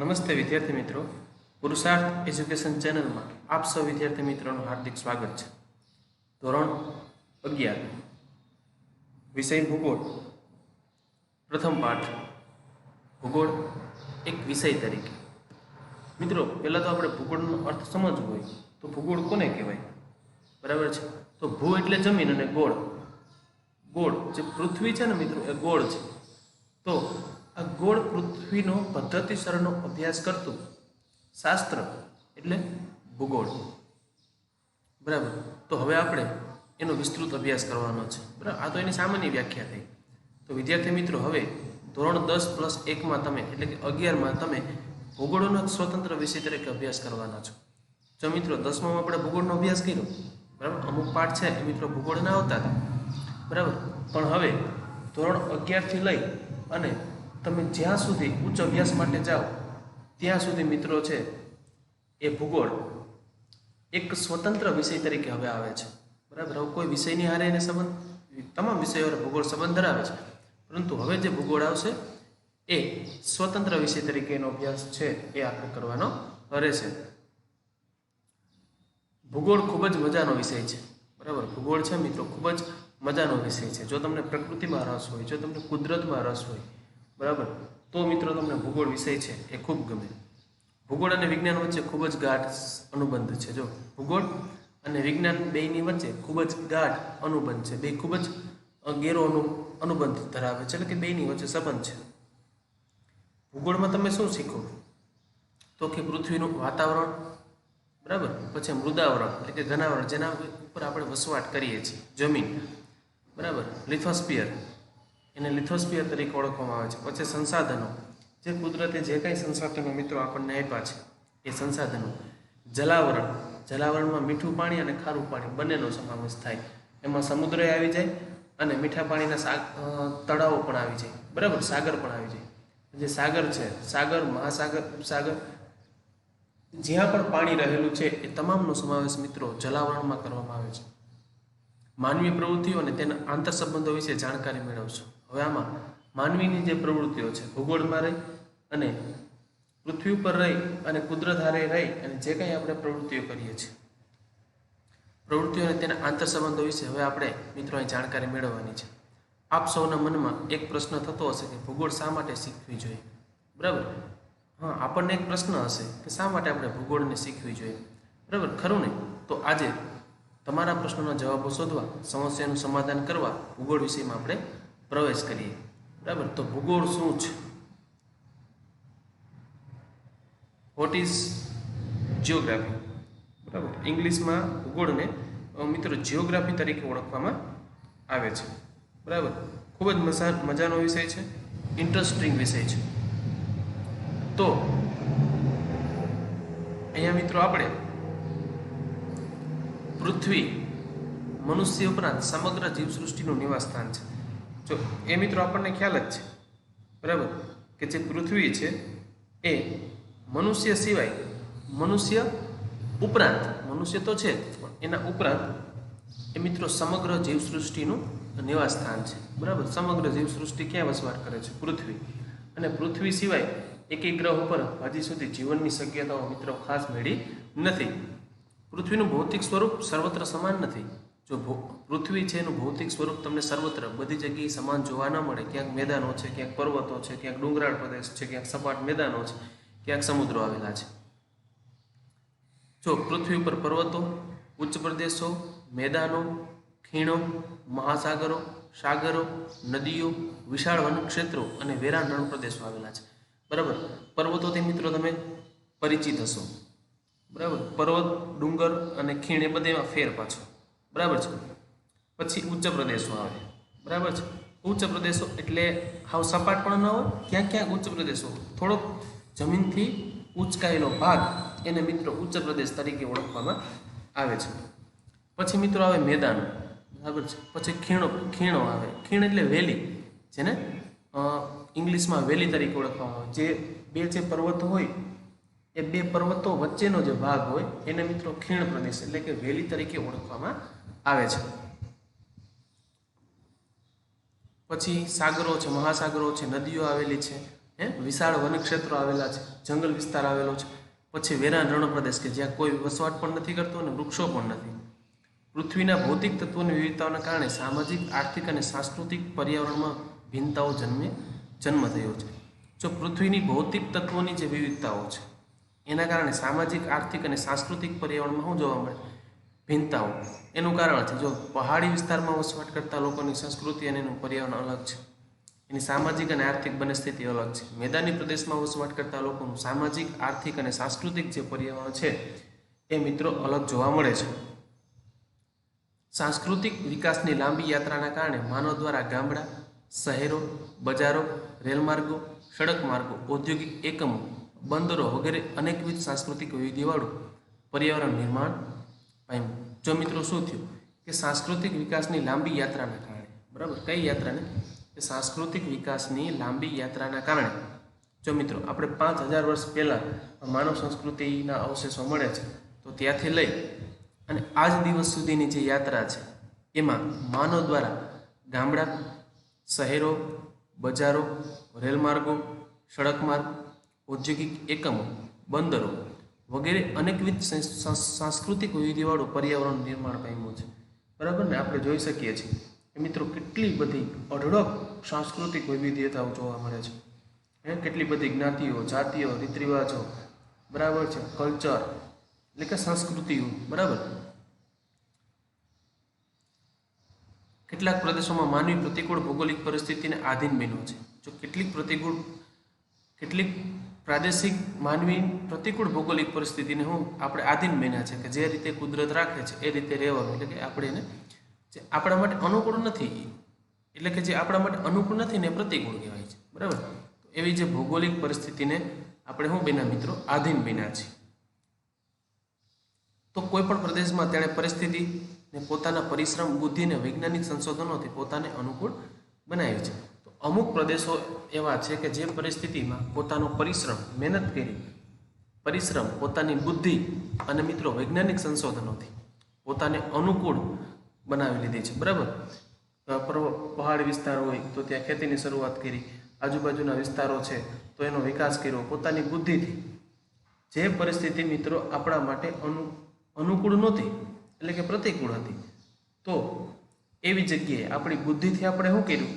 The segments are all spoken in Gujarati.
नमस्ते विद्यार्थी मित्रों, पुरुषार्थ एज्युकेशन चैनल में आप सौ विद्यार्थी मित्रों हार्दिक स्वागत है। धोरण 11 विषय भूगोल, प्रथम पाठ भूगोल एक विषय तरीके। मित्रों, पहला तो આપણે ભૂગોળનો અર્થ સમજવો હોય તો ભૂગોળ કોને કહેવાય? બરાબર છે। તો ભૂ એટલે જમીન અને ગોળ, ગોળ જે પૃથ્વી છે ને મિત્રો એ ગોળ છે। તો આ ગોળ પૃથ્વીનો પદ્ધતિસરનો અભ્યાસ કરતું શાસ્ત્ર એટલે ભૂગોળ। બરાબર। તો હવે આપણે એનો વિસ્તૃત અભ્યાસ કરવાનો છે। બરાબર, આ તો એની સામાન્ય વ્યાખ્યા થઈ। તો વિદ્યાર્થી મિત્રો, હવે ધોરણ 10+1 માં તમે એટલે કે 11 માં તમે ભૂગોળનો સ્વતંત્ર વિષય તરીકે અભ્યાસ કરવાના છો। જો મિત્રો 10માં આપણે ભૂગોળનો અભ્યાસ કર્યો, બરાબર, અમુક પાઠ છે એ મિત્રો ભૂગોળના આવતા હતા, બરાબર, પણ હવે ધોરણ 11 થી લઈ અને તમે જ્યાં સુધી ઉચ્ચ અભ્યાસ માટે જાઓ ત્યાં સુધી મિત્રો છે એ ભૂગોળ એક સ્વતંત્ર વિષય તરીકે હવે આવે છે। બરાબર, હવે કોઈ વિષયની હારે એને સંબંધ, તમામ વિષયો ભૂગોળ સંબંધ ધરાવે છે, પરંતુ હવે જે ભૂગોળ આવશે એ સ્વતંત્ર વિષય તરીકે એનો અભ્યાસ છે એ આપણે કરવાનો રહેશે। ભૂગોળ ખૂબ જ મજાનો વિષય છે। બરાબર, ભૂગોળ છે મિત્રો ખૂબ જ મજાનો વિષય છે। જો તમને પ્રકૃતિમાં રસ હોય, જો તમને કુદરતમાં રસ હોય, બરાબર, તો મિત્રો તમને ભૂગોળ વિષય છે એ ખૂબ ગમે। ભૂગોળ અને વિજ્ઞાન વચ્ચે ખૂબ જ ગાઢ અનુબંધ છે। જો ભૂગોળ અને વિજ્ઞાન બેયની વચ્ચે ખૂબ જ ગાઢ અનુબંધ છે, બે ખૂબ જ ગેરો અનુબંધ ધરાવે છે, એટલે કે બેયની વચ્ચે સંબંધ છે। ભૂગોળમાં તમે શું શીખો તો કે પૃથ્વીનું વાતાવરણ, બરાબર, પછી મૃદાવરણ એટલે કે ઘનાવરણ જેના ઉપર આપણે વસવાટ કરીએ છીએ, જમીન, બરાબર, લિથોસ્ફિયર, એને લિથોસ્ફિયર તરીકે ઓળખવામાં આવે છે। પછી સંસાધનો, જે કુદરતે જે કંઈ સંસાધનો મિત્રો આપણને આપ્યા છે એ સંસાધનો, જલાવરણ, જલાવરણમાં મીઠું પાણી અને ખારું પાણી બંનેનો સમાવેશ થાય, એમાં સમુદ્રય આવી જાય અને મીઠા પાણીના તળાવો પણ આવી જાય, બરાબર, સાગર પણ આવી જાય। જે સાગર છે, સાગર, મહાસાગર, ઉપસાગર, જ્યાં પણ પાણી રહેલું છે એ તમામનો સમાવેશ મિત્રો જલાવરણમાં કરવામાં આવે છે। માનવીય પ્રવૃત્તિઓ અને તેના આંતર સંબંધો વિશે જાણકારી મેળવશો। હવે આમાં માનવીની જે પ્રવૃત્તિઓ છે, ભૂગોળમાં રહી અને પૃથ્વી ઉપર રહી અને કુદરત હારે રહી અને જે કંઈ આપણે પ્રવૃત્તિઓ કરીએ છીએ, પ્રવૃત્તિઓ અને તેના આંતર સંબંધો વિશે હવે આપણે મિત્રો અહીં જાણકારી મેળવવાની છે। આપ સૌના મનમાં એક પ્રશ્ન થતો હશે કે ભૂગોળ શા માટે શીખવી જોઈએ? બરાબર, હા, આપણને એક પ્રશ્ન હશે કે શા માટે આપણે ભૂગોળને શીખવી જોઈએ? બરાબર, ખરું ને? તો આજે તમારા પ્રશ્નોના જવાબો શોધવા, સમસ્યાનું સમાધાન કરવા ભૂગોળ વિષયમાં આપણે પ્રવેશ કરીએ। બરાબર, તો ભૂગોળ શું છે? What is geography? બરાબર, ઇંગ્લિશમાં ભૂગોળને મિત્રો જિયોગ્રાફી તરીકે ઓળખવામાં આવે છે। બરાબર, ખૂબ જ મજાનો વિષય છે, ઇન્ટરેસ્ટિંગ વિષય છે। તો અહીંયા મિત્રો આપણે પૃથ્વી મનુષ્ય ઉપરાંત સમગ્ર જીવસૃષ્ટિનું નિવાસસ્થાન છે। જો એ મિત્રો આપણને ખ્યાલ જ છે, બરાબર, કે જે પૃથ્વી છે એ મનુષ્ય સિવાય, મનુષ્ય ઉપરાંત, મનુષ્ય તો છે પણ એના ઉપરાંત એ મિત્રો સમગ્ર જીવસૃષ્ટિનું નિવાસસ્થાન છે। બરાબર, સમગ્ર જીવસૃષ્ટિ ક્યાં વસવાટ કરે છે? પૃથ્વી। અને પૃથ્વી સિવાય એકેય ગ્રહ ઉપર હજી સુધી જીવનની શક્યતાઓ મિત્રો ખાસ મળી નથી। પૃથ્વીનું ભૌતિક સ્વરૂપ સર્વત્ર સમાન નથી। જો પૃથ્વી છે એનું ભૌતિક સ્વરૂપ તમને સર્વત્ર બધી જગ્યાએ સમાન જોવા ન મળે। ક્યાંક મેદાનો છે, ક્યાંક પર્વતો છે, ક્યાંક ડુંગરાળ પ્રદેશ છે, ક્યાંક સપાટ મેદાનો છે, ક્યાંક સમુદ્રો આવેલા છે। જો પૃથ્વી ઉપર પર્વતો, ઉચ્ચ પ્રદેશો, મેદાનો, ખીણો, મહાસાગરો, સાગરો, નદીઓ, વિશાળ વનક્ષેત્રો અને વેરાન રણ પ્રદેશો આવેલા છે। બરાબર, પર્વતોથી મિત્રો તમે પરિચિત હશો, બરાબર, પર્વત, ડુંગર અને ખીણ એ બધેમાં ફેર પાછો, બરાબર છે। પછી ઉચ્ચ પ્રદેશો આવે, બરાબર છે। ઉચ્ચ પ્રદેશો એટલે હાવ સપાટ પણ ન હોય, ક્યાંક ક્યાંક ઉચ્ચ પ્રદેશો થોડોક જમીનથી ઉંચકાયેલો ભાગ, એને મિત્રો ઉચ્ચ પ્રદેશ તરીકે ઓળખવામાં આવે છે। પછી મિત્રો આવે મેદાનો, બરાબર છે। પછી ખીણો આવે, ખીણ એટલે વેલી, જેને ઇંગ્લિશમાં વેલી તરીકે ઓળખવામાં આવે। જે બે જે પર્વતો હોય એ બે પર્વતો વચ્ચેનો જે ભાગ હોય એને મિત્રો ખીણ પ્રદેશ એટલે કે વેલી તરીકે ઓળખવામાં આવે છે। પછી સાગરો છે, મહાસાગરો છે, નદીઓ આવેલી છે, વિશાળ વન ક્ષેત્રો આવેલા છે, જંગલ વિસ્તાર આવેલો છે, પછી વેરાન રણ પ્રદેશ કે જ્યાં કોઈ વસવાટ પણ નથી કરતો અને વૃક્ષો પણ નથી. પૃથ્વીના ભૌતિક તત્વોની વિવિધતાઓના કારણે સામાજિક, આર્થિક અને સાંસ્કૃતિક પર્યાવરણમાં ભિન્નતાઓ જન્મ થયો છે. જો પૃથ્વીની ભૌતિક તત્વોની જે વિવિધતાઓ છે એના કારણે સામાજિક, આર્થિક અને સાંસ્કૃતિક પર્યાવરણમાં શું જોવા મળે? ભિન્નતાઓ. એનું કારણ છે જો પહાડી વિસ્તારમાં વસવાટ કરતા લોકોની સંસ્કૃતિ અને એનું પર્યાવરણ અલગ છે, એની સામાજિક અને આર્થિક બંને સ્થિતિ અલગ છે. મેદાની પ્રદેશમાં વસવાટ કરતા લોકોનું સામાજિક, આર્થિક અને સાંસ્કૃતિક જે પર્યાવરણ છે એ મિત્રો અલગ જોવા મળે છે. સાંસ્કૃતિક વિકાસની લાંબી યાત્રાના કારણે માનવ દ્વારા ગામડા, શહેરો, બજારો, રેલમાર્ગો, સડક માર્ગો, ઔદ્યોગિક એકમો, બંદરો વગેરે અનેકવિધ સાંસ્કૃતિક વૈવિધ્યવાળું પર્યાવરણ નિર્માણ પામ્યું. જો મિત્રો શું થયું કે સાંસ્કૃતિક વિકાસની લાંબી યાત્રાના કારણે, બરાબર, કઈ યાત્રાને? કે સાંસ્કૃતિક વિકાસની લાંબી યાત્રાના કારણે જો મિત્રો આપણે 5000 વર્ષ પહેલાં માનવ સંસ્કૃતિના અવશેષો મળે છે, તો ત્યાંથી લઈ અને આજ દિવસ સુધીની જે યાત્રા છે એમાં માનવ દ્વારા ગામડા, શહેરો, બજારો, રેલમાર્ગો, સડક માર્ગ, ઔદ્યોગિક એકમો, બંદરો વગેરે અનેકવિધ સાંસ્કૃતિક વૈવિધ્યવાળું પર્યાવરણ નિર્માણ પામ્યું છે. બરાબર ને? આપણે જોઈ શકીએ છીએ કે મિત્રો કેટલી બધી અઢળક સાંસ્કૃતિક વૈવિધ્યતાઓ જોવા મળે છે. કેટલી બધી જ્ઞાતિઓ, જાતિઓ, રીત રિવાજો, બરાબર છે, કલ્ચર એટલે કે સંસ્કૃતિઓ, બરાબર. કેટલાક પ્રદેશોમાં માનવી પ્રતિકૂળ ભૌગોલિક પરિસ્થિતિને આધીન બન્યો છે. જો કેટલીક પ્રાદેશિક માનવી પ્રતિકૂળ ભૌગોલિક પરિસ્થિતિને આપણે આધીન બન્યા છે કે જે રીતે કુદરત રાખે છે એ રીતે રહેવાનું, એટલે કે આપણે એને જે આપણા માટે અનુકૂળ નથી, એટલે કે જે આપણા માટે અનુકૂળ નથી ને પ્રતિકૂળ કહેવાય છે. બરાબર? એવી જે ભૌગોલિક પરિસ્થિતિને આપણે શું બન્યા મિત્રો? આધીન બન્યા છીએ. તો કોઈ પણ પ્રદેશમાં તેણે પરિસ્થિતિને પોતાના પરિશ્રમ, બુદ્ધિ અને વૈજ્ઞાનિક સંશોધનોથી પોતાને અનુકૂળ બનાવી છે. તો અમુક પ્રદેશો એવા છે કે જે પરિસ્થિતિમાં પોતાનો પરિશ્રમ, મહેનત કરી, પરિશ્રમ, પોતાની બુદ્ધિ અને મિત્રો વૈજ્ઞાનિક સંશોધનોથી પોતાને અનુકૂળ બનાવી લીધી છે. બરાબર? પહાડી વિસ્તાર હોય તો ત્યાં ખેતીની શરૂઆત કરી, આજુબાજુના વિસ્તારો છે તો એનો વિકાસ કર્યો પોતાની બુદ્ધિથી. જે પરિસ્થિતિ મિત્રો આપણા માટે અનુકૂળ નહોતી, એટલે કે પ્રતિકૂળ હતી, તો એવી જગ્યાએ આપણી બુદ્ધિથી આપણે શું કર્યું?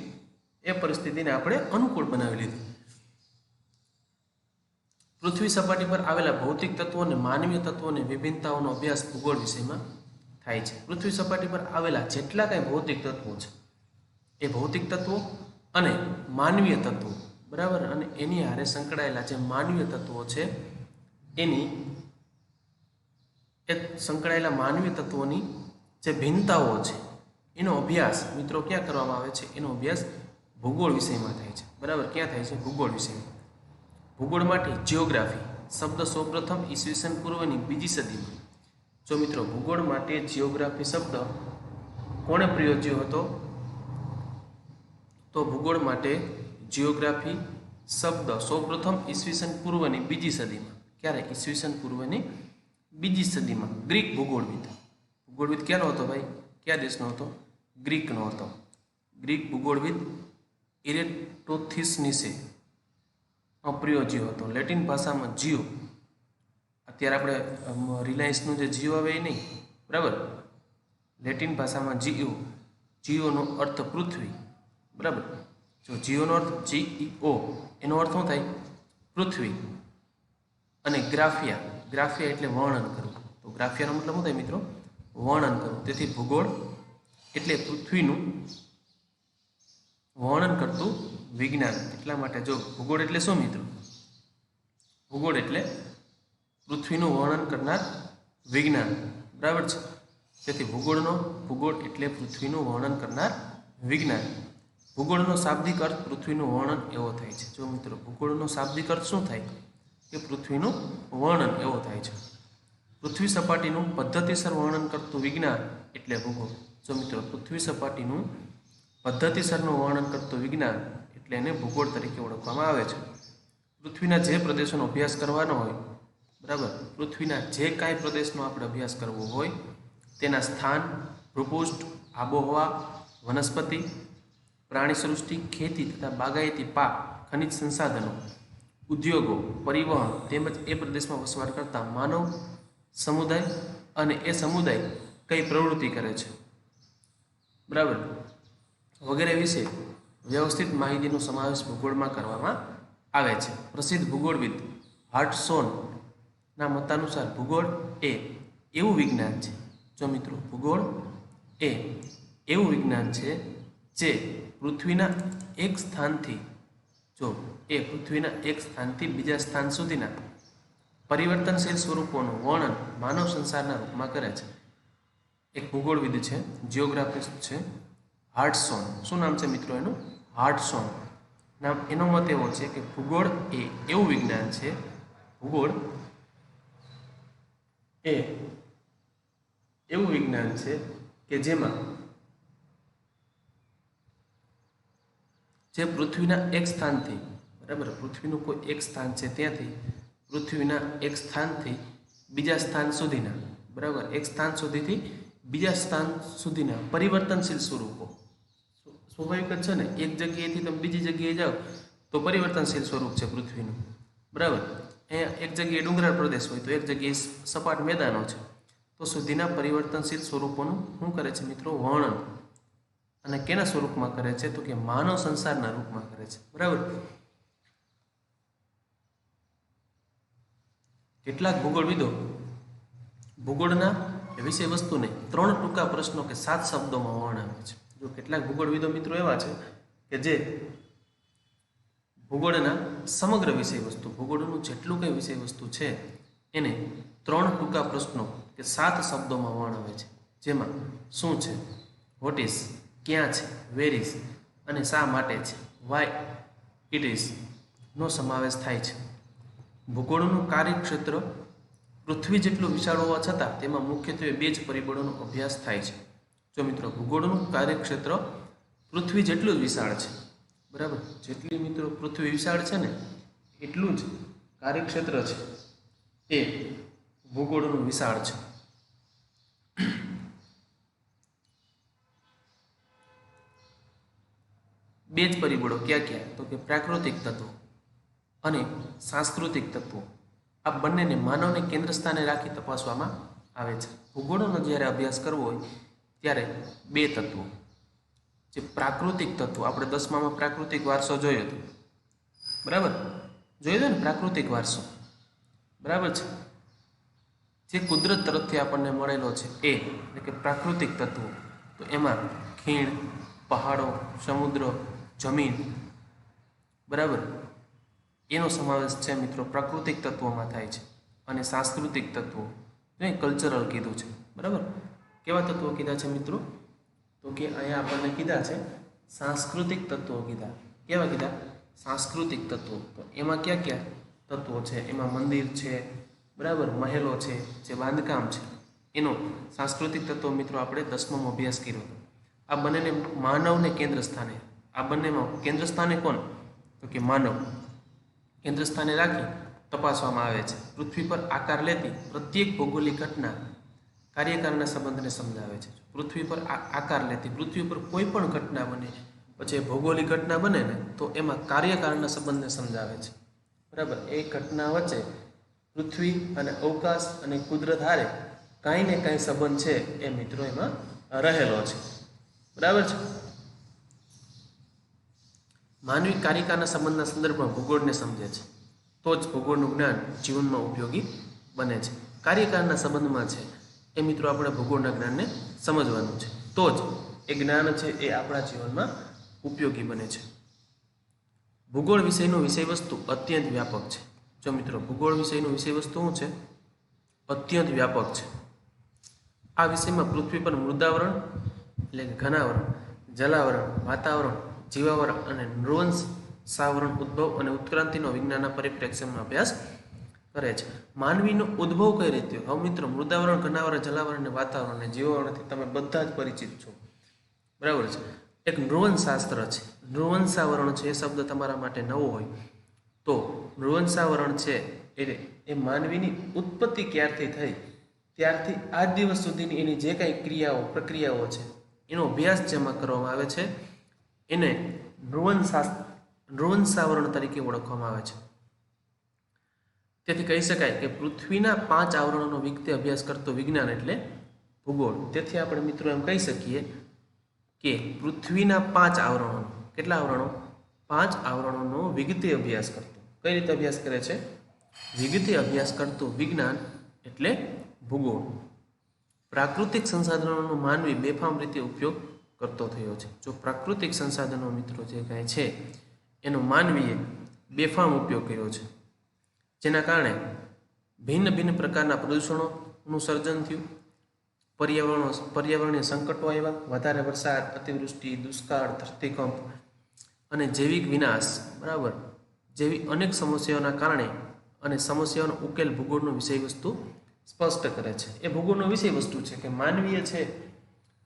એ પરિસ્થિતિને આપણે અનુકૂળ બનાવી લીધી. પૃથ્વી સપાટી પર આવેલા ભૌતિક તત્વો અને માનવીય તત્વોની વિભિન્નતાઓનો અભ્યાસ ભૂગોળ વિષયમાં થાય છે. પૃથ્વી સપાટી પર આવેલા જેટલા કંઈ ભૌતિક તત્વો છે એ ભૌતિક તત્વો અને માનવીય તત્વો, બરાબર, અને એની હારે સંકળાયેલા જે માનવીય તત્વો છે સંકળાયેલા માનવીય તત્વોની જે ભિન્નતાઓ છે એનો અભ્યાસ મિત્રો ક્યાં કરવામાં આવે છે? એનો અભ્યાસ ભૂગોળ વિષયમાં થાય છે. બરાબર? ક્યાં થાય છે? ભૂગોળ વિષયમાં. ભૂગોળ માટે જિયોગ્રાફી શબ્દ સૌપ્રથમ ઈસવીસન પૂર્વની 2જી સદીમાં. જો મિત્રો ભૂગોળ માટે જિયોગ્રાફી શબ્દ કોણે પ્રયોજ્યો હતો? તો ભૂગોળ માટે જિયોગ્રાફી શબ્દ સૌપ્રથમ ઈસવીસન પૂર્વની 2જી સદીમાં. ક્યારે? ઈસવીસન પૂર્વની 2જી સદીમાં ગ્રીક ભૂગોળવિદ. ભૂગોળવિદ ક્યાંનો હતો ભાઈ? કયા દેશનો હતો? ગ્રીકનો હતો. ગ્રીક ભૂગોળવિદ ઇરેટોથિસનીસે પ્રયોજ્યો હતો. લેટિન ભાષામાં જીઓ, અત્યારે આપણે રિલાયન્સનું જે જીઓ આવે એ નહીં, બરાબર, લેટિન ભાષામાં જીઓનો અર્થ પૃથ્વી. બરાબર? જો જીઓનો અર્થ GEO, એનો અર્થ શું થાય? પૃથ્વી. અને ગ્રાફિયા એટલે વર્ણન કરવું. તો ગ્રાફિયાનો મતલબ શું થાય મિત્રો? વર્ણન કરવું. તેથી ભૂગોળ એટલે પૃથ્વીનું વર્ણન કરતું વિજ્ઞાન. એટલા માટે જો ભૂગોળ એટલે શું મિત્રો? ભૂગોળ એટલે પૃથ્વીનું વર્ણન કરનાર વિજ્ઞાન. બરાબર છે? તેથી ભૂગોળ એટલે પૃથ્વીનું વર્ણન કરનાર વિજ્ઞાન. ભૂગોળનો શાબ્દિક અર્થ પૃથ્વીનું વર્ણન એવો થાય છે. જો મિત્રો ભૂગોળનો શાબ્દિક અર્થ શું થાય? કે પૃથ્વીનું વર્ણન એવો થાય છે. પૃથ્વી સપાટીનું પદ્ધતિસર વર્ણન કરતું વિજ્ઞાન એટલે ભૂગોળ. જો મિત્રો પૃથ્વી સપાટીનું પદ્ધતિસરનું વર્ણન કરતું વિજ્ઞાન એટલે એને ભૂગોળ તરીકે ઓળખવામાં આવે છે. પૃથ્વીના જે પ્રદેશોનો અભ્યાસ કરવાનો હોય, બરાબર, પૃથ્વીના જે કાંઈ પ્રદેશનો આપણે અભ્યાસ કરવો હોય તેના સ્થાન, ભૂપૃષ્ઠ, આબોહવા, વનસ્પતિ, પ્રાણી સૃષ્ટિ, ખેતી તથા બાગાયતી પાક ખનિજ સંસાધનો, ઉદ્યોગો, પરિવહન તેમજ એ પ્રદેશમાં વસવાટ કરતા માનવ સમુદાય અને એ સમુદાય કઈ પ્રવૃત્તિ કરે છે, બરાબર, વગેરે વિશે વ્યવસ્થિત માહિતીનો સમાવેશ ભૂગોળમાં કરવામાં આવે છે. પ્રસિદ્ધ ભૂગોળવિદ હાર્ટસોનના મતાનુસાર ભૂગોળ એ એવું વિજ્ઞાન છે, જો મિત્રો ભૂગોળ એ એવું વિજ્ઞાન છે જે પૃથ્વીના એક સ્થાનથી બીજા સ્થાન સુધીના પરિવર્તનશીલ સ્વરૂપોનું વર્ણન માનવ સંસારના રૂપમાં કરે છે. એક ભૂગોળવિદ છે, જિયોગ્રાફિસ્ટ છે, હાર્ટસોન. શું નામ છે મિત્રો એનું? હાર્ટસોન નામ. એનો મત એવો છે કે ભૂગોળ એ એવું વિજ્ઞાન છે, ભૂગોળ એ એવું વિજ્ઞાન છે કે જેમાં જે પૃથ્વીના એક સ્થાનથી, બરાબર, પૃથ્વીનું કોઈ એક સ્થાન છે ત્યાંથી પૃથ્વીના એક સ્થાનથી બીજા સ્થાન સુધીના, બરાબર, એક સ્થાન સુધીથી બીજા સ્થાન સુધીના પરિવર્તનશીલ સ્વરૂપો. સ્વાભાવિક જ છે ને, એક જગ્યાએથી તમે બીજી જગ્યાએ જાઓ તો પરિવર્તનશીલ સ્વરૂપ છે પૃથ્વીનું, બરાબર. અહીંયા એક જગ્યાએ ડુંગરાળ પ્રદેશ હોય તો એક જગ્યાએ સપાટ મેદાનો છે, તો સુધીના પરિવર્તનશીલ સ્વરૂપોનું શું કરે છે મિત્રો? વર્ણન. અને કેના સ્વરૂપમાં કરે છે? તો કે માનવ સંસારના રૂપમાં કરે છે, બરાબર. કેટલાક ભૂગોળવિદો ભૂગોળના વિષય વસ્તુને 3 ટૂંકા પ્રશ્નો કે 7 શબ્દોમાં વર્ણવે છે. જો કેટલાક ભૂગોળવિદો મિત્રો એવા છે કે જે ભૂગોળના સમગ્ર વિષય વસ્તુ, ભૂગોળનું જેટલું કંઈ વિષય વસ્તુ છે એને 3 ટૂંકા પ્રશ્નો કે 7 શબ્દોમાં વર્ણવે છે, જેમાં શું છે, વોટ ઇઝ, ક્યાં છે, વેર ઇઝ અને શા માટે છે, વાય ઇટ ઇઝ નો સમાવેશ થાય છે. ભૂગોળનું કાર્યક્ષેત્ર પૃથ્વી જેટલું વિશાળ હોવા છતાં તેમાં મુખ્યત્વે 2 જ પરિબળોનો અભ્યાસ થાય છે. જો મિત્રો ભૂગોળનું કાર્યક્ષેત્ર પૃથ્વી જેટલું જ વિશાળ છે, બરાબર, જેટલી મિત્રો પૃથ્વી વિશાળ છે ને એટલું જ કાર્યક્ષેત્ર છે એ ભૂગોળનું વિશાળ છે. બે જ પરિબળો ક્યાં ક્યાં? તો કે પ્રાકૃતિક તત્વો અને સાંસ્કૃતિક તત્વો. આ બંનેને માનવને કેન્દ્ર સ્થાને રાખી તપાસવામાં આવે છે. ભૂગોળનો જ્યારે અભ્યાસ કરવો હોય ત્યારે 2 તત્વો, જે પ્રાકૃતિક તત્વો, આપણે 10મામાં પ્રાકૃતિક વારસો જોયો હતો, બરાબર, જોયો હતો ને પ્રાકૃતિક વારસો, બરાબર છે, જે કુદરત તરફથી આપણને મળેલો છે એ, એટલે કે પ્રાકૃતિક તત્વો. તો એમાં ખીણ, પહાડો, સમુદ્ર, જમીન, બરાબર, એનો સમાવેશ છે મિત્રો પ્રાકૃતિક તત્વોમાં થાય છે. અને સાંસ્કૃતિક તત્વો, કલ્ચરલ કીધું છે, બરાબર. કેવા તત્વો કીધા છે મિત્રો? તો કે અહીંયા આપણને કીધા છે સાંસ્કૃતિક તત્વો કીધા. કેવા કીધા? સાંસ્કૃતિક તત્વો. તો એમાં ક્યાં ક્યાં તત્વો છે? એમાં મંદિર છે, બરાબર, મહેલો છે, જે બાંધકામ છે, એનો સાંસ્કૃતિક તત્વો મિત્રો આપણે 10મામાં અભ્યાસ કર્યો હતો. આ બંનેને માનવને કેન્દ્ર સ્થાને, આ બંનેમાં કેન્દ્ર સ્થાને કોણ? તો કે માનવ કેન્દ્ર સ્થાને રાખી તપાસવામાં આવે છે. પૃથ્વી પર આકાર લેતી પ્રત્યેક ભૌગોલિક ઘટના કાર્યકારના સંબંધને સમજાવે છે. પૃથ્વી પર આકાર લેતી, પૃથ્વી પર કોઈ પણ ઘટના બને, પછી ભૌગોલિક ઘટના બને ને તો એમાં કાર્યકારના સંબંધને સમજાવે છે, બરાબર. એ ઘટના વચ્ચે પૃથ્વી અને અવકાશ અને કુદરત હારે કાંઈ ને કાંઈ સંબંધ છે એ મિત્રો એમાં રહેલો છે, બરાબર છે. માનવી કાર્યકારના સંબંધના સંદર્ભમાં ભૂગોળને સમજે છે તો જ ભૂગોળનું જ્ઞાન જીવનમાં ઉપયોગી બને છે. કાર્યકારના સંબંધમાં છે એ મિત્રો આપણે ભૂગોળના જ્ઞાનને સમજવાનું છે, તો જ એ જ્ઞાન છે એ આપણા જીવનમાં ઉપયોગી બને છે. ભૂગોળ વિષયનું વિષય વસ્તુ અત્યંત વ્યાપક છે. જો મિત્રો ભૂગોળ વિષયનું વિષય વસ્તુ શું છે? અત્યંત વ્યાપક છે. આ વિષયમાં પૃથ્વી પર મૃદાવરણ એટલે કે ઘનાવરણ, જલાવરણ, વાતાવરણ, જીવાવરણ અને નૃવંશ સાવરણ, ઉદ્ભવ અને ઉત્ક્રાંતિનો વિજ્ઞાનના પરિપ્રેક્ષ્યમાં અભ્યાસ કરે છે. માનવીનો ઉદ્ભવ કઈ રીતે? હવે મિત્રો મૃદાવરણ, ઘનાવરણ, જલાવરણ અને વાતાવરણ અને જીવાવરણથી તમે બધા જ પરિચિત છો, બરાબર છે. એક નૃવંશાસ્ત્ર છે, નૃવંશાવરણ છે, એ શબ્દ તમારા માટે નવો હોય તો નૃવંશાવરણ છે એ માનવીની ઉત્પત્તિ ક્યારથી થઈ ત્યારથી આજ દિવસ સુધીની એની જે કાંઈ ક્રિયાઓ, પ્રક્રિયાઓ છે એનો અભ્યાસ જેમાં કરવામાં આવે છે એને નૃવંશાવરણ તરીકે ઓળખવામાં આવે છે. તેથી કહી શકાય કે પૃથ્વીના 5 આવરણોનો વિગતે અભ્યાસ કરતો વિજ્ઞાન એટલે ભૂગોળ. તેથી આપણે મિત્રો એમ કહી શકીએ કે પૃથ્વીના 5 આવરણો, કેટલા આવરણો? 5 આવરણોનો વિગતે અભ્યાસ કરતો. કઈ રીતે અભ્યાસ કરે છે? વિગતે અભ્યાસ કરતું વિજ્ઞાન એટલે ભૂગોળ. પ્રાકૃતિક સંસાધનોનો માનવી બેફામ રીતે ઉપયોગ કરતો થયો છે. જો પ્રાકૃતિક સંસાધનો મિત્રો જે કાંઈ છે એનો માનવીએ બેફામ ઉપયોગ કર્યો છે, જેના કારણે ભિન્ન ભિન્ન પ્રકારના પ્રદૂષણોનું સર્જન થયું, પર્યાવરણીય સંકટો આવ્યા, વધારે વરસાદ, અતિવૃષ્ટિ, દુષ્કાળ, ધરતીકંપ અને જૈવિક વિનાશ, બરાબર, જેવી અનેક સમસ્યાઓના કારણે અને સમસ્યાઓનો ઉકેલ ભૂગોળનો વિષય વસ્તુ સ્પષ્ટ કરે છે. એ ભૂગોળનો વિષય વસ્તુ છે કે માનવીય છે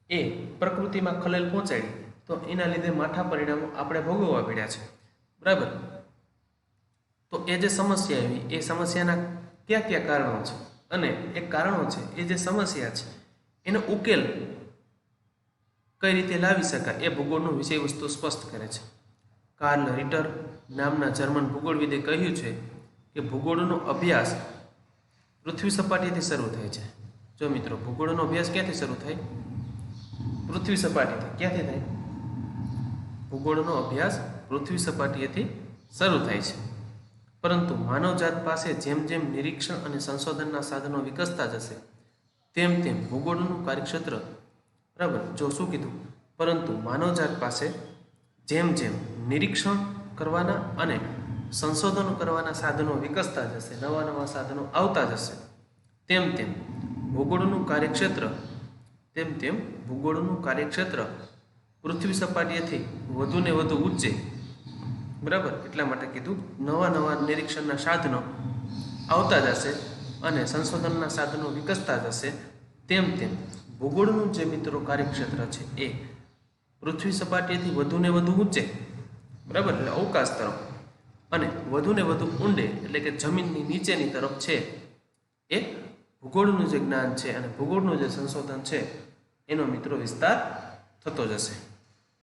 એ પ્રકૃતિમાં ખલેલ પહોંચાડી તો એના લીધે માઠા પરિણામો આપણે ભોગવવા પડ્યા છે, બરાબર. તો એ જે સમસ્યા આવી એ સમસ્યાના કયા કયા કારણો છે અને એ કારણો છે એ જે સમસ્યા છે એનો ઉકેલ કઈ રીતે લાવી શકાય એ ભૂગોળનો વિષય વસ્તુ સ્પષ્ટ કરે છે. કાર્લ રિટર નામના જર્મન ભૂગોળવિદે કહ્યું છે કે ભૂગોળનો અભ્યાસ પૃથ્વી સપાટીથી શરૂ થાય છે. જો મિત્રો, ભૂગોળનો અભ્યાસ ક્યાંથી શરૂ થાય? પૃથ્વી સપાટીથી. ક્યાંથી થાય? ભૂગોળનો અભ્યાસ પૃથ્વી સપાટીએથી શરૂ થાય છે. પરંતુ માનવજાત પાસે જેમ જેમ નિરીક્ષણ અને સંશોધનના સાધનો વિકસતા જશે તેમ તેમ ભૂગોળનું કાર્યક્ષેત્ર, બરાબર, જો શું કીધું? પરંતુ માનવજાત પાસે જેમ જેમ નિરીક્ષણ કરવાના અને સંશોધનો કરવાના સાધનો વિકસતા જશે, નવા નવા સાધનો આવતા જશે, તેમ તેમ ભૂગોળનું કાર્યક્ષેત્ર પૃથ્વી સપાટીએથી વધુ ને વધુ ઊંચે, બરાબર, એટલા માટે કીધું નવા નવા નિરીક્ષણના સાધનો આવતા જશે અને સંશોધનના સાધનો વિકસતા જશે, તેમ તેમ ભૂગોળનું જે મિત્રો કાર્યક્ષેત્ર છે એ પૃથ્વી સપાટીથી વધુ ને વધુ ઊંચે, બરાબર, એટલે અવકાશ તરફ, અને વધુ ને વધુ ઊંડે એટલે કે જમીનની નીચેની તરફ છે એ ભૂગોળનું જે જ્ઞાન છે અને ભૂગોળનું જે સંશોધન છે એનો મિત્રો વિસ્તાર થતો જશે.